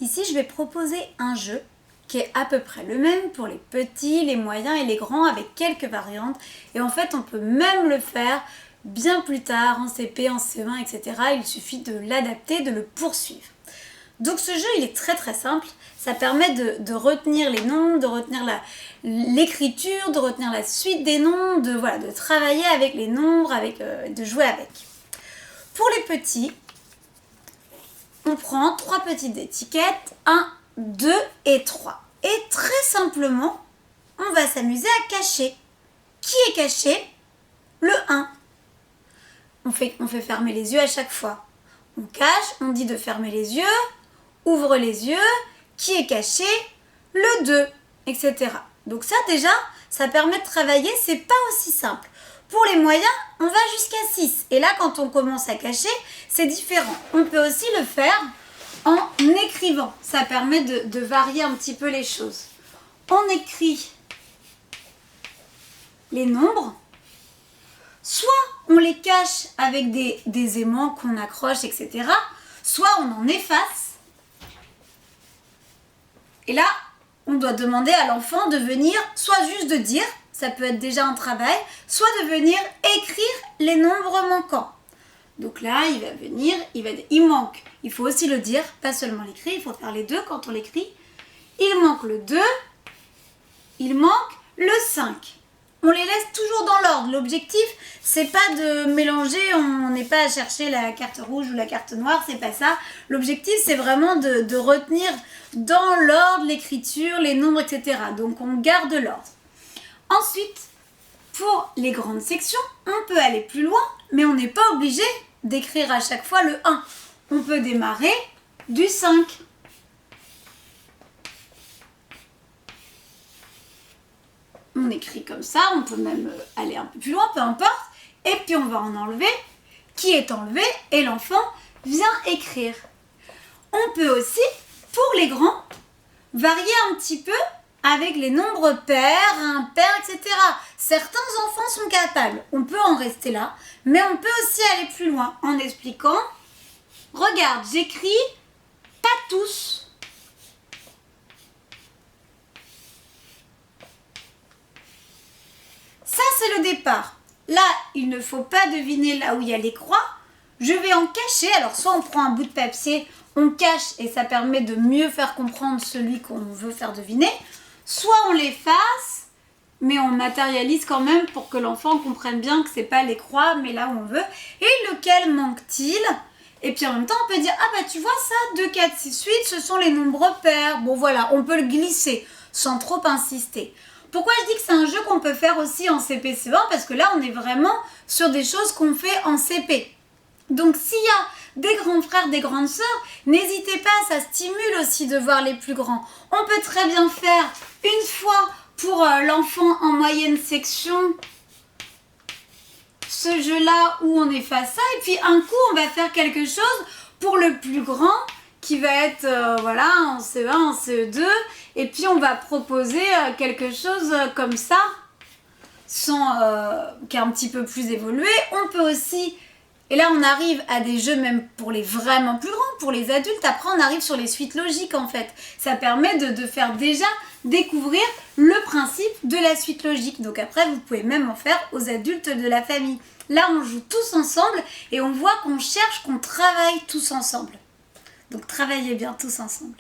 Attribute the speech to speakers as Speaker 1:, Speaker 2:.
Speaker 1: Ici, je vais proposer un jeu qui est à peu près le même pour les petits, les moyens et les grands avec quelques variantes. Et en fait, on peut même le faire bien plus tard, en CP, en CE1, etc. Il suffit de l'adapter, de le poursuivre. Donc ce jeu, il est très très simple. Ça permet de retenir les noms, de retenir l'écriture, de retenir la suite des noms, de travailler avec les nombres, de jouer avec. Pour les petits, on prend 3 petites étiquettes, 1, 2 et 3. Et très simplement, on va s'amuser à cacher. Qui est caché? Le 1. On fait fermer les yeux à chaque fois. On cache, on dit de fermer les yeux, ouvre les yeux, qui est caché? Le 2, etc. Donc ça déjà, ça permet de travailler, c'est pas aussi simple. Pour les moyens, on va jusqu'à 6. Et là, quand on commence à cacher, c'est différent. On peut aussi le faire en écrivant. Ça permet de varier un petit peu les choses. On écrit les nombres. Soit on les cache avec des aimants qu'on accroche, etc. Soit on en efface. Et là, on doit demander à l'enfant de venir, soit juste de dire, ça peut être déjà un travail, soit de venir écrire les nombres manquants. Donc là, il va venir, il manque. Il faut aussi le dire, pas seulement l'écrire, il faut faire les deux quand on l'écrit. Il manque le 2, il manque le 5. On les laisse toujours dans l'ordre. L'objectif, c'est pas de mélanger, on n'est pas à chercher la carte rouge ou la carte noire, c'est pas ça. L'objectif, c'est vraiment de retenir dans l'ordre l'écriture, les nombres, etc. Donc on garde l'ordre. Ensuite, pour les grandes sections, on peut aller plus loin, mais on n'est pas obligé d'écrire à chaque fois le 1. On peut démarrer du 5. On écrit comme ça, on peut même aller un peu plus loin, peu importe. Et puis on va en enlever, qui est enlevé, et l'enfant vient écrire. On peut aussi, pour les grands, varier un petit peu avec les nombres pairs, impair, etc. Certains enfants sont capables, on peut en rester là, mais on peut aussi aller plus loin en expliquant, regarde, j'écris pas tous. Ça, c'est le départ. Là, il ne faut pas deviner là où il y a les croix. Je vais en cacher. Alors, soit on prend un bout de papier, on cache et ça permet de mieux faire comprendre celui qu'on veut faire deviner. Soit on l'efface, mais on matérialise quand même pour que l'enfant comprenne bien que c'est pas les croix, mais là où on veut. Et lequel manque-t-il? Et puis en même temps, on peut dire, ah bah tu vois ça, 2, 4, 6, 8, ce sont les nombres pairs. Bon voilà, on peut le glisser sans trop insister. Pourquoi je dis que c'est un jeu qu'on peut faire aussi en CP-CE1? Parce que là, on est vraiment sur des choses qu'on fait en CP. Donc, s'il y a des grands frères, des grandes sœurs, n'hésitez pas, ça stimule aussi de voir les plus grands. On peut très bien faire une fois pour l'enfant en moyenne section, ce jeu-là où on efface ça. Et puis, un coup, on va faire quelque chose pour le plus grand qui va être en CE1, en CE2. Et puis on va proposer quelque chose comme ça, qui est un petit peu plus évolué. On peut aussi, et là on arrive à des jeux même pour les vraiment plus grands, pour les adultes. Après on arrive sur les suites logiques en fait. Ça permet de faire déjà découvrir le principe de la suite logique. Donc après vous pouvez même en faire aux adultes de la famille. Là on joue tous ensemble et on voit qu'on cherche, qu'on travaille tous ensemble. Donc travaillez bien tous ensemble.